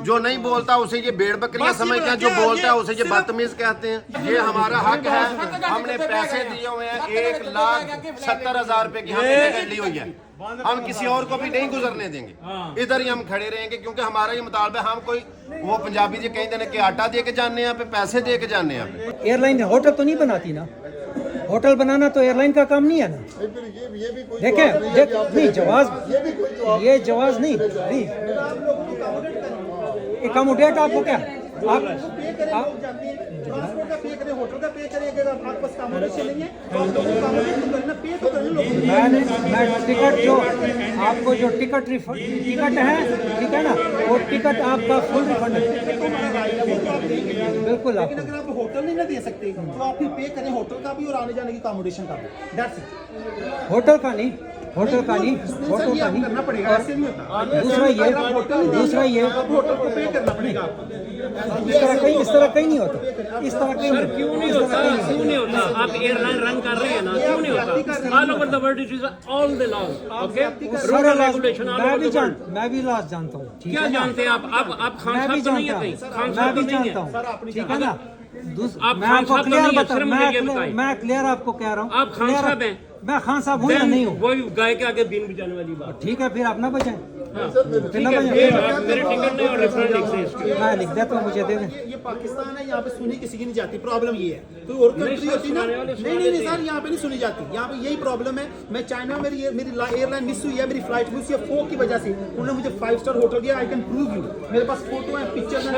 जो नहीं बोलता उसे ये भेड़ बकरियां समझते हैं, जो बोलता है उसे ये बदतमीज कहते हैं। ये हमारा हक है, हमने पैसे दिए हुए हैं, 1,70,000 रुपए की हमने टिकट ली हुई है। हम किसी और को भी नहीं गुजरने देंगे, इधर ही हम खड़े रहेंगे, क्योंकि हमारा ये मुतालबा है। हम कोई वो पंजाबी जी कहते हैं कि आटा दे के जाने यहाँ पे, पैसे दे के जाने यहाँ पे। एयरलाइन होटल तो नहीं बनाती ना, होटल बनाना तो एयरलाइन का काम नहीं है ना। देखें नहीं जवाब, ये जवाब नहीं एकोमोडेट आपको क्या आप मैं टिकट जो आपको जो टिकट है, ठीक है ना, वो टिकट आपका फुल रिफंड है बिल्कुल। लेकिन अगर आप होटल नहीं ना दे सकते तो आप फिर पे करें होटल का भी और आने जाने की अकोमोडेशन का भी। That's it. होटल का नहीं करना पड़ेगा, ऐसे नहीं होता। दूसरा ये होटल को पे करना पड़ेगा। इस तरह कहीं नहीं होता, इस तरह कहीं सर क्यों नहीं होता, क्यों नहीं होता? आप एयरलाइन रन कर रहे हैं ना, क्यों नहीं होता? All over the world it is all the laws, okay, rule regulation all over the world. मैं भी लॉज जानता हूँ। क्या जानते हैं आप? खान साहब तो नहीं है कहीं, खान मैं साहब भी तो नहीं जानता है। हूँ, ठीक है ना। आप मैं खान आपको साहब तो क्लियर नहीं है, बता, सिर्फ मुझे ये बताइए। मैं क्लियर आपको कह रहा हूँ। आप खान साहब हैं? मैं खान साहब हूँ या नहीं हूँ? वही गाय के आगे बीन बजाने वाली बात। ठीक है, फिर आप ना बजाएं। ठीक है, फिर आप मेरे टिकट नहीं और रेफरेंस लिख से इसके। मैं लिख देता हूँ, मुझे दे दें। ये पाकिस्तान है, यहाँ पे सुनी किसी की नहीं जाती। प्रॉब्लम ये है, कोई और कंट्री होती ना, नहीं सर, यहाँ पे नहीं सुनी जाती। यहाँ पे यही प्रॉब्लम है। मैं चाइना, मेरी एयरलाइन मिस हुई है, मेरी फ्लाइट मिस हुई है फॉग की वजह से। उन्होंने मुझे 5 स्टार होटल दिया, आई कैन प्रूव यू, मेरे पास फोटो है, पिक्चर्स हैं,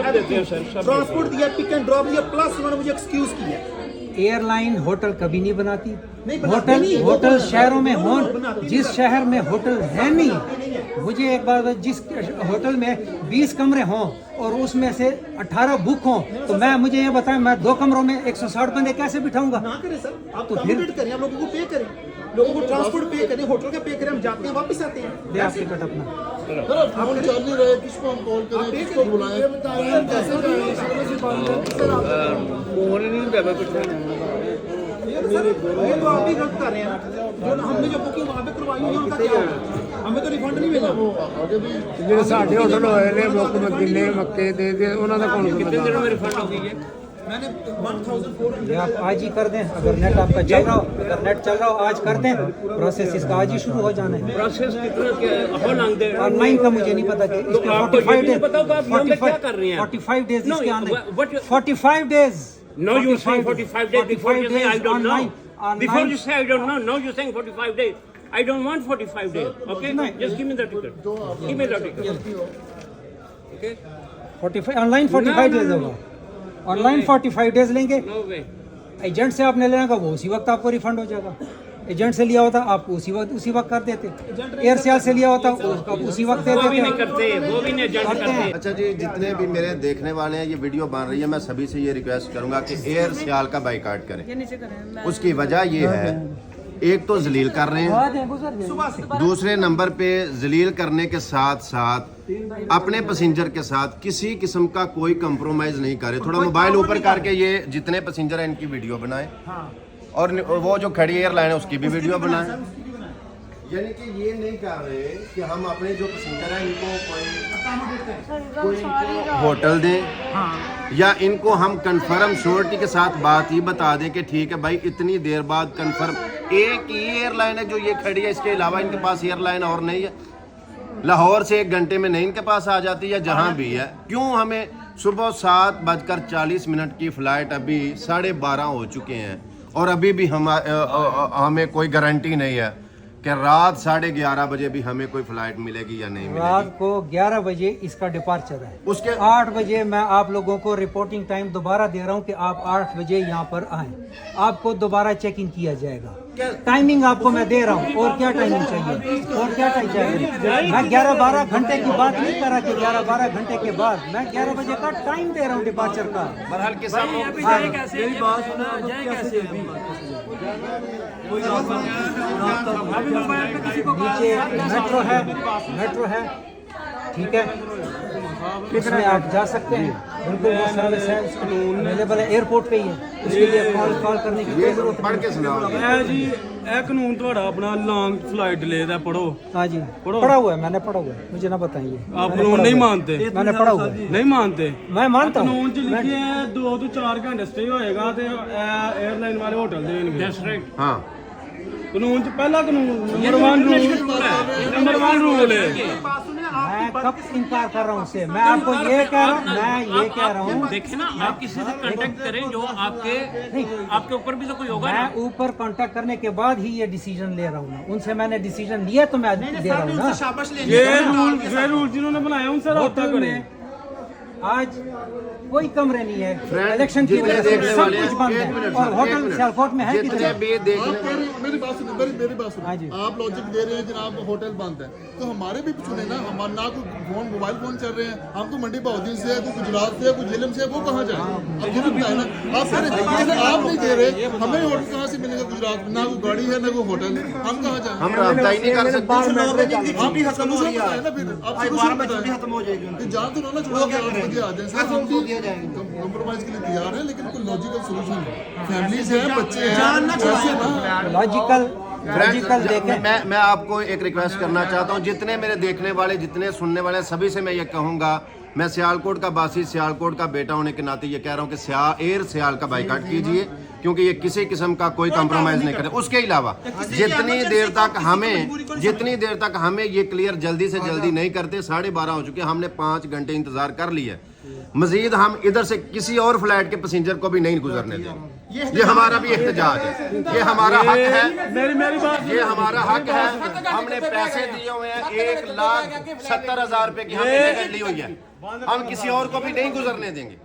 ट्रांसपोर्ट दिया, पिक एंड ड्रॉप दिया, प्लस उन्होंने मुझे एक्सक्यूज किया। एयरलाइन होटल कभी नहीं बनाती। बनाती होटल शहरों में हो, जिस शहर में होटल है नहीं, मुझे एक बार जिस होटल में 20 कमरे हों और उसमें से 18 बुक हों, तो मुझे ये बताएं, मैं 2 कमरों में 160 बंदे कैसे बिठाऊंगा? ना करें सर, आप तो अकोमोडेट करें, आप लोगों को पे करें, लोगों को ट्रांसपोर्ट पे करें, होटल का पे करें, हम जाते हैं वापस आते हैं। दे आप टिकट अपना। फोन चल नहीं रहे, किसको हम कॉल करें, किसको बुलाएं? ये तो आप ही गलत कर रहे हैं ना। जो हमने जो बुकिंग वहाँ पे करवाई है उनका क्या होगा? हमें तो रिफंड नहीं मिला। ਜਿਹੜੇ ਸਾਡੇ ਹੋਟਲ ਹੋਏ ਨੇ ਮੁੱਕ ਮਦੀਨੇ ਮੱਕੇ ਦੇ ਉਹਨਾਂ ਦਾ ਕੌਣ कितने दिनों में रिफंड होगी ये? मैंने 1400 ये आप आज ही कर दें, अगर नेट आपका चल रहा हो, अगर नेट चल रहा हो आज कर दें, प्रोसेस इसका आज ही शुरू हो जाना है। प्रोसेस कितना हाउ लॉन्ग देयर? ऑनलाइन का मुझे नहीं पता कि इसके आपको ये 45 भी नहीं पता होगा आप यहाँ पे क्या कर रहे हैं? 45 डेज No, इसके आने, what you- 45 days. No, you say 45 days before you say I don't know. online. Before you say I don't know, now you're saying 45 days. I don't want 45 days. Okay? Just give me the ticket. Give me the ticket. Okay? 45 online 45 days होगा, online 45 days लेंगे। No way. Agent से आपने लेना का वो उसी वक्त आपको रिफंड हो जाएगा। एजेंट से लिया होता आपको उसी वक्त कर देते। एयरसेल से लिया होता उसका उसी वक्त दे वो भी नहीं देते। करते, वो भी नहीं एजेंट करते। अच्छा जी, जितने भी मेरे देखने वाले हैं, ये वीडियो बन रही है, मैं सभी से ये रिक्वेस्ट करूंगा कि एयर सियाल का बाइकाट करें। उसकी वजह ये है, एक तो जलील कर रहे हैं, दूसरे नंबर पे जलील करने के साथ साथ अपने पैसेंजर के साथ किसी किस्म का कोई कंप्रोमाइज नहीं करे। थोड़ा मोबाइल ऊपर करके ये जितने पैसेंजर हैं इनकी वीडियो बनाएं, और वो जो खड़ी एयरलाइन है उसकी भी वीडियो बनाएं। यानी कि ये नहीं कर रहे कि हम अपने जो पैसेंजर हैं इनको कोई इनको होटल दें, या इनको हम कंफर्म श्योरिटी के साथ बात ही बता दें कि ठीक है भाई इतनी देर बाद कंफर्म एक ही एयरलाइन है जो ये खड़ी है, इसके अलावा इनके पास एयरलाइन और नहीं है। लाहौर से 1 घंटे में नहीं इनके पास आ जाती है, जहाँ भी है। क्यों हमें सुबह 7:40 की फ़्लाइट अभी 12:30 हो चुके हैं, और अभी भी हमें कोई गारंटी नहीं है कि रात 11:30 बजे भी हमें कोई फ्लाइट मिलेगी या नहीं मिलेगी। रात को 11 बजे इसका डिपार्चर है, उसके 8 बजे मैं आप लोगों को रिपोर्टिंग टाइम दोबारा दे रहा हूं कि आप 8 बजे यहाँ पर आएं, आपको दोबारा चेक इन किया जाएगा। टाइमिंग आपको मैं दे रहा हूँ, और क्या टाइमिंग चाहिए, और क्या टाइम चाहिए? मैं 11-12 घंटे की बात नहीं कर रहा कि 11-12 घंटे के बाद, मैं 11 बजे का टाइम दे रहा हूँ डिपार्चर का। बहरहाल के साथ नीचे मेट्रो है, ठीक है, इसमें आप जा सकते हैं, बिल्कुल वो सर्विस है, अवेलेबल है, एयरपोर्ट पे ही है, उसके लिए कॉल करने की कोई जरूरत पढ़ के सुनाओ है जी। ਇਹ ਕਾਨੂੰਨ ਤੁਹਾਡਾ ਆਪਣਾ लॉन्ग फ्लाइट डिले ਦਾ पढ़ो। हाँ जी पढ़ा हुआ है, मैंने पढ़ा हुआ है, मुझे ना बताइए। आप कानून नहीं मानते? मैंने पढ़ा हुआ है। नहीं मानते? मैं मानता हूँ। कानून च लिखे है 2 ਤੋਂ 4 ਘੰਟੇ स्टे होएगा ਤੇ 에ਅਰਲਾਈਨ ਵਾਲੇ ਹੋਟਲ ਦੇਣਗੇ। That's right. हाँ कानून च पहला कानून नंबर 1 रूल है। मैं कब इनकार कर रहा हूँ उससे? मैं आपको ये कह रहा हूँ, मैं ये कह रहा हूँ, देखे ना, आप किसी से कांटेक्ट करें जो आपके ऊपर भी तो कोई होगा ना। मैं ऊपर कांटेक्ट करने के बाद ही ये डिसीजन ले रहा हूँ ना। उनसे मैंने डिसीजन लिया तो मैं दे रहा हूँ ना। शाबाश ले ये रूल जिन्होंने बनाया उनसे रब्ता करें। आज कोई कमरे नहीं है, फ्रेंड, इलेक्शन की जितने वजह से देखने सब वाले कुछ हैं, बंद एक है मिनट और सर, होटल एक मिनट। सियालकोट में है जितने कितने? भी देखने मेरी बात सुनो, मेरी बात सुनो। हाँ जी। आप लॉजिक दे रहे हैं जनाब होटल बंद है, तो हमारे भी सुने ना, हमारे ना कोई मोबाइल फोन चल रहे हैं, हम तो मंडी बहाउद्दीन से है, कोई गुजरात से है, कोई झेलम से है, वो कहाँ जाए? अब ये तो बताए ना, आप आप नहीं दे रहे, हमें होटल कहाँ से मिलेगा गुजरात में? ना कोई गाड़ी है ना कोई होटल, हम कहाँ जाए? हम रब्ता ही नहीं कर सकते। आप खत्म हो जाएगी, जान तो ना छोड़ा के 8 बजे आ जाए सर, हम भी कंप्रोमाइज के लिए तैयार है, लेकिन कोई लॉजिकल सोल्यूशन है। फैमिलीज है, बच्चे हैं, लॉजिकल देखें। मैं आपको एक रिक्वेस्ट करना चाहता हूँ, जितने मेरे देखने वाले, जितने सुनने वाले, सभी से मैं ये कहूँगा, मैं सियालकोट का बासी, सियालकोट का बेटा होने के नाते ये कह रहा हूँ कि एयर सियाल का बाइकाट कीजिए, क्योंकि ये किसी किस्म का कोई कॉम्प्रोमाइज नहीं करे। उसके अलावा जितनी देर तक हमें ये क्लियर जल्दी से जल्दी नहीं करते, 12:30 हो चुके, हमने 5 घंटे इंतजार कर लिया, मजीद हम इधर से किसी और फ्लाइट के पैसेंजर को भी नहीं गुजरने देंगे। ये हमारा भी एहतजाज है, ये हमारा हक है, मेरी बात, ये हमारा हक है। हमने पैसे दिए हुए हैं, 1,70,000 रुपए की हमने टिकट ली हुई है, हम किसी और को भी नहीं गुजरने देंगे,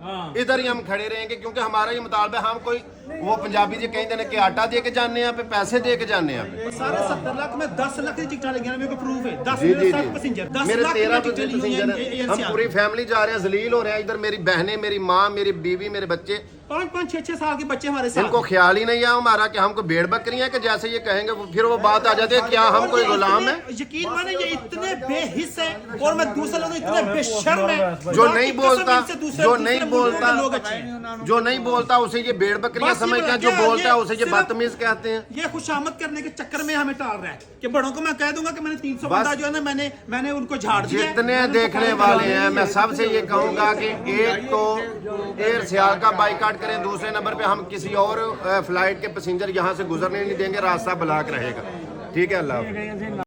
इधर ही हम खड़े रहेंगे, क्योंकि हमारा ये मुतालबा है। हम कोई वो पंजाबी जी कहते हैं कि आटा दे के जाने यहाँ पे, पैसे दे के जाने यहाँ पे। सारे 70 लाख में 10 लाख की टिकट लगी, मेरे को प्रूफ है। 10 जी जी पैसेंजर, 10 मेरे लाख 13 टिकट ली हुई पैसेंजर हैं, हम है। पूरी फैमिली जा रहे हैं, जलील हो रहे हैं। इधर मेरी बहनें, मेरी माँ, मेरी बीवी, मेरे बच्चे, 5-5, 6-6 साल के बच्चे हमारे साथ। इनको ख्याल ही नहीं है हमारा कि हमको भेड़ बकरियां, कि जैसे ये कहेंगे फिर वो बात आ जाती है क्या हम कोई गुलाम है? यकीन माने ये इतने बेहिस है, और मैं दूसरे लोग इतने बेशर्म है, जो नहीं बोलता, लोग अच्छे हैं। जो नहीं बोलता उसे ये भेड़ बकरियां समझते हैं, जो बोलता है उसे ये बदतमीज कहते हैं। ये खुशामद करने के चक्कर में हमें टाल रहा है कि बड़ों को मैं कह दूंगा कि मैंने 300 बंदा जो है ना, मैंने उनको झाड़ दिया। जितने देखने वाले हैं, मैं सबसे ये कहूंगा कि एक तो एयर सियाल का बाइकाट करें, दूसरे नंबर पे हम किसी और फ्लाइट के पैसेंजर यहाँ से गुजरने नहीं देंगे, रास्ता ब्लॉक रहेगा। ठीक है, अल्लाह हाफ़िज़।